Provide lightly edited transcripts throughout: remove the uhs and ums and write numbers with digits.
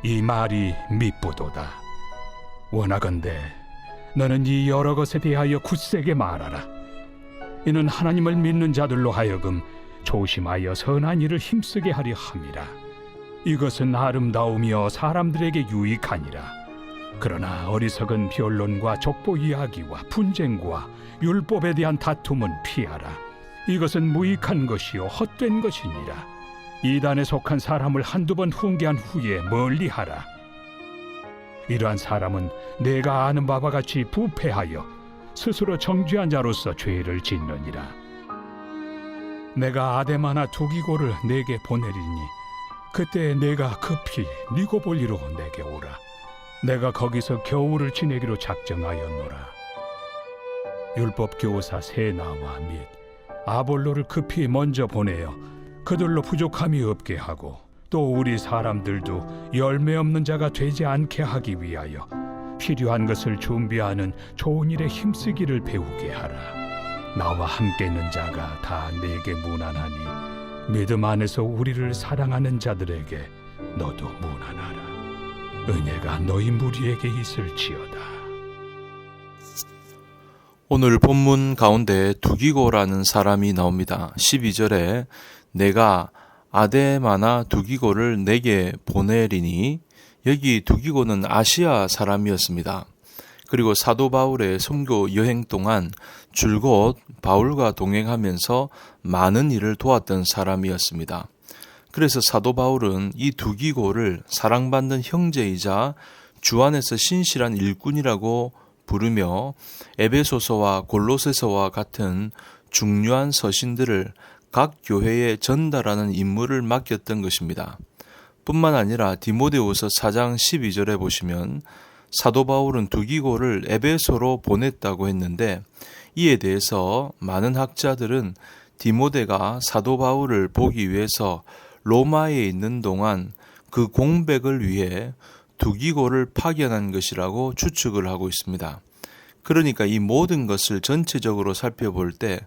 이 말이 미쁘도다. 원하건대 너는 이 여러 것에 대하여 굳세게 말하라. 이는 하나님을 믿는 자들로 하여금 조심하여 선한 일을 힘쓰게 하려 함이라. 이것은 아름다우며 사람들에게 유익하니라. 그러나 어리석은 변론과 족보 이야기와 분쟁과 율법에 대한 다툼은 피하라. 이것은 무익한 것이요 헛된 것이니라. 이단에 속한 사람을 한두 번 훈계한 후에 멀리하라. 이러한 사람은 내가 아는 바와 같이 부패하여 스스로 정죄한 자로서 죄를 짓느니라. 내가 아데마나 두기고를 내게 보내리니 그때 내가 급히 니고볼리로 내게 오라. 내가 거기서 겨울을 지내기로 작정하였노라. 율법 교사 세나와 및 아볼로를 급히 먼저 보내어 그들로 부족함이 없게 하고 또 우리 사람들도 열매 없는 자가 되지 않게 하기 위하여 필요한 것을 준비하는 좋은 일에 힘쓰기를 배우게 하라. 나와 함께 있는 자가 다 내게 무난하니 믿음 안에서 우리를 사랑하는 자들에게 너도 무난하라. 은혜가 너희 무리에게 있을지어다. 오늘 본문 가운데 두기고라는 사람이 나옵니다. 12절에 내가 아데마나 두기고를 내게 보내리니, 여기 두기고는 아시아 사람이었습니다. 그리고 사도 바울의 선교 여행 동안 줄곧 바울과 동행하면서 많은 일을 도왔던 사람이었습니다. 그래서 사도 바울은 이 두기고를 사랑받는 형제이자 주 안에서 신실한 일꾼이라고 부르며 에베소서와 골로새서와 같은 중요한 서신들을 각 교회에 전달하는 임무를 맡겼던 것입니다. 뿐만 아니라 디모데후서 4장 12절에 보시면 사도 바울은 두기고를 에베소로 보냈다고 했는데, 이에 대해서 많은 학자들은 디모데가 사도 바울을 보기 위해서 로마에 있는 동안 그 공백을 위해 두기고를 파견한 것이라고 추측을 하고 있습니다. 그러니까 이 모든 것을 전체적으로 살펴볼 때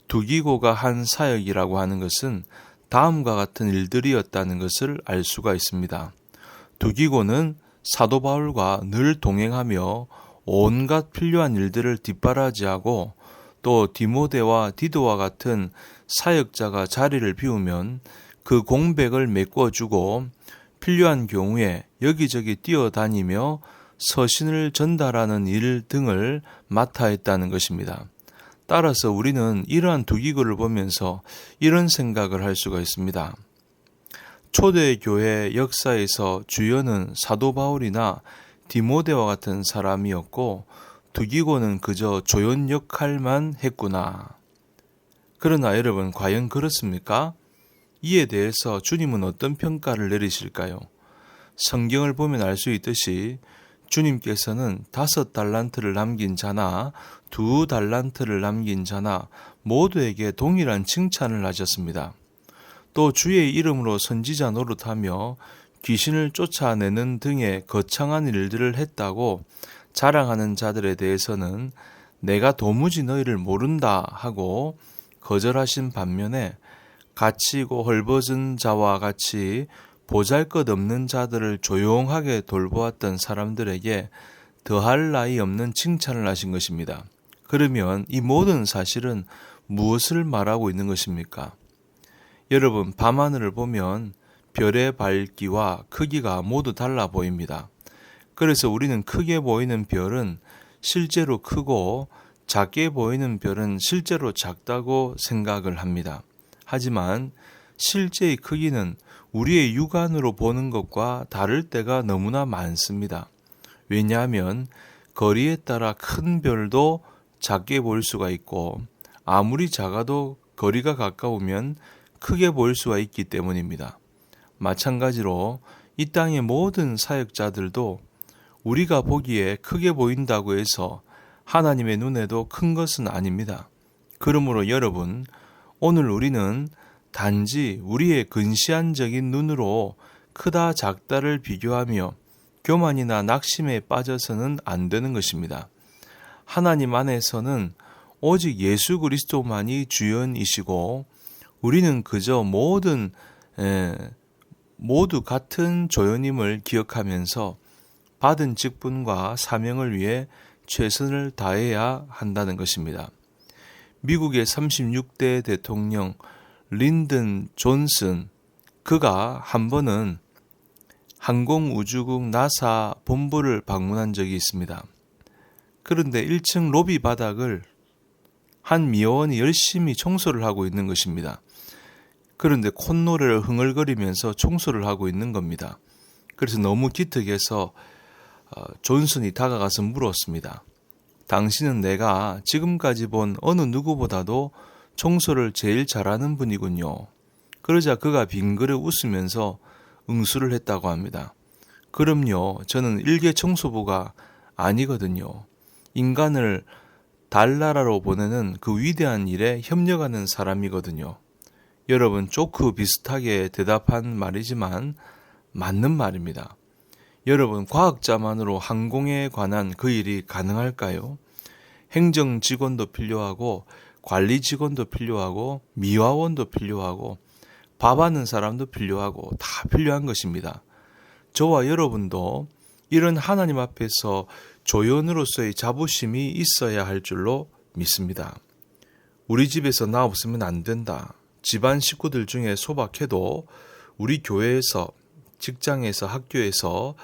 두기고가 한 사역이라고 하는 것은 다음과 같은 일들이었다는 것을 알 수가 있습니다. 두기고는 사도 바울과 늘 동행하며 온갖 필요한 일들을 뒷바라지하고, 또 디모데와 디도와 같은 사역자가 자리를 비우면 그 공백을 메꿔주고 필요한 경우에 여기저기 뛰어다니며 서신을 전달하는 일 등을 맡아 했다는 것입니다. 따라서 우리는 이러한 두기고를 보면서 이런 생각을 할 수가 있습니다. 초대교회 역사에서 주연은 사도 바울이나 디모데와 같은 사람이었고 두기고는 그저 조연 역할만 했구나. 그러나 여러분, 과연 그렇습니까? 이에 대해서 주님은 어떤 평가를 내리실까요? 성경을 보면 알 수 있듯이 주님께서는 5달란트를 남긴 자나 2달란트를 남긴 자나 모두에게 동일한 칭찬을 하셨습니다. 또 주의 이름으로 선지자 노릇하며 귀신을 쫓아내는 등의 거창한 일들을 했다고 자랑하는 자들에 대해서는 내가 도무지 너희를 모른다 하고 거절하신 반면에 갇히고 헐벗은 자와 같이 보잘것없는 자들을 조용하게 돌보았던 사람들에게 더할 나위 없는 칭찬을 하신 것입니다. 그러면 이 모든 사실은 무엇을 말하고 있는 것입니까? 여러분, 밤하늘을 보면 별의 밝기와 크기가 모두 달라 보입니다. 그래서 우리는 크게 보이는 별은 실제로 크고 작게 보이는 별은 실제로 작다고 생각을 합니다. 하지만 실제의 크기는 우리의 육안으로 보는 것과 다를 때가 너무나 많습니다. 왜냐하면 거리에 따라 큰 별도 작게 보일 수가 있고, 아무리 작아도 거리가 가까우면 크게 보일 수가 있기 때문입니다. 마찬가지로 이 땅의 모든 사역자들도 우리가 보기에 크게 보인다고 해서 하나님의 눈에도 큰 것은 아닙니다. 그러므로 여러분, 오늘 우리는 단지 우리의 근시안적인 눈으로 크다 작다를 비교하며 교만이나 낙심에 빠져서는 안 되는 것입니다. 하나님 안에서는 오직 예수 그리스도만이 주연이시고 우리는 그저 모든 모두 같은 조연임을 기억하면서 받은 직분과 사명을 위해 최선을 다해야 한다는 것입니다. 미국의 36대 대통령 린든 존슨, 그가 한 번은 항공우주국 나사 본부를 방문한 적이 있습니다. 그런데 1층 로비 바닥을 한 미화원이 열심히 청소를 하고 있는 것입니다. 그런데 콧노래를 흥얼거리면서 청소를 하고 있는 겁니다. 그래서 너무 기특해서 존슨이 다가가서 물었습니다. 당신은 내가 지금까지 본 어느 누구보다도 청소를 제일 잘하는 분이군요. 그러자 그가 빙그레 웃으면서 응수를 했다고 합니다. 그럼요, 저는 일개 청소부가 아니거든요. 인간을 달나라로 보내는 그 위대한 일에 협력하는 사람이거든요. 여러분, 조크 비슷하게 대답한 말이지만 맞는 말입니다. 여러분, 과학자만으로 항공에 관한 그 일이 가능할까요? 행정 직원도 필요하고 관리 직원도 필요하고 미화원도 필요하고 밥하는 사람도 필요하고 다 필요한 것입니다. 저와 여러분도 이런 하나님 앞에서 조연으로서의 자부심이 있어야 할 줄로 믿습니다. 우리 집에서 나 없으면 안 된다. 집안 식구들 중에 소박해도 우리 교회에서, 직장에서, 학교에서,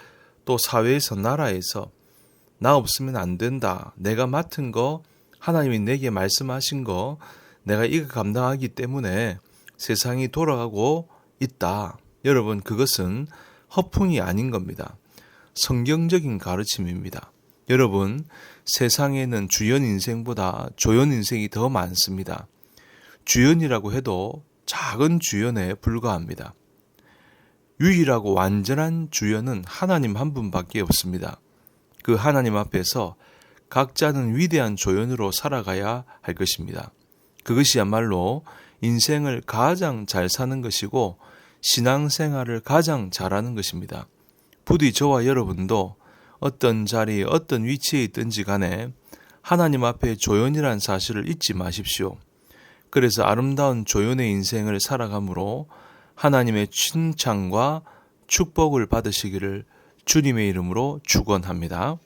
또 사회에서, 나라에서 나 없으면 안 된다. 내가 맡은 거, 하나님이 내게 말씀하신 거, 내가 이거 감당하기 때문에 세상이 돌아가고 있다. 여러분, 그것은 허풍이 아닌 겁니다. 성경적인 가르침입니다. 여러분, 세상에는 주연 인생보다 조연 인생이 더 많습니다. 주연이라고 해도 작은 주연에 불과합니다. 유일하고 완전한 주연은 하나님 한 분밖에 없습니다. 그 하나님 앞에서 각자는 위대한 조연으로 살아가야 할 것입니다. 그것이야말로 인생을 가장 잘 사는 것이고 신앙생활을 가장 잘하는 것입니다. 부디 저와 여러분도 어떤 자리, 어떤 위치에 있든지 간에 하나님 앞에 조연이란 사실을 잊지 마십시오. 그래서 아름다운 조연의 인생을 살아감으로 하나님의 칭찬과 축복을 받으시기를 주님의 이름으로 축원합니다.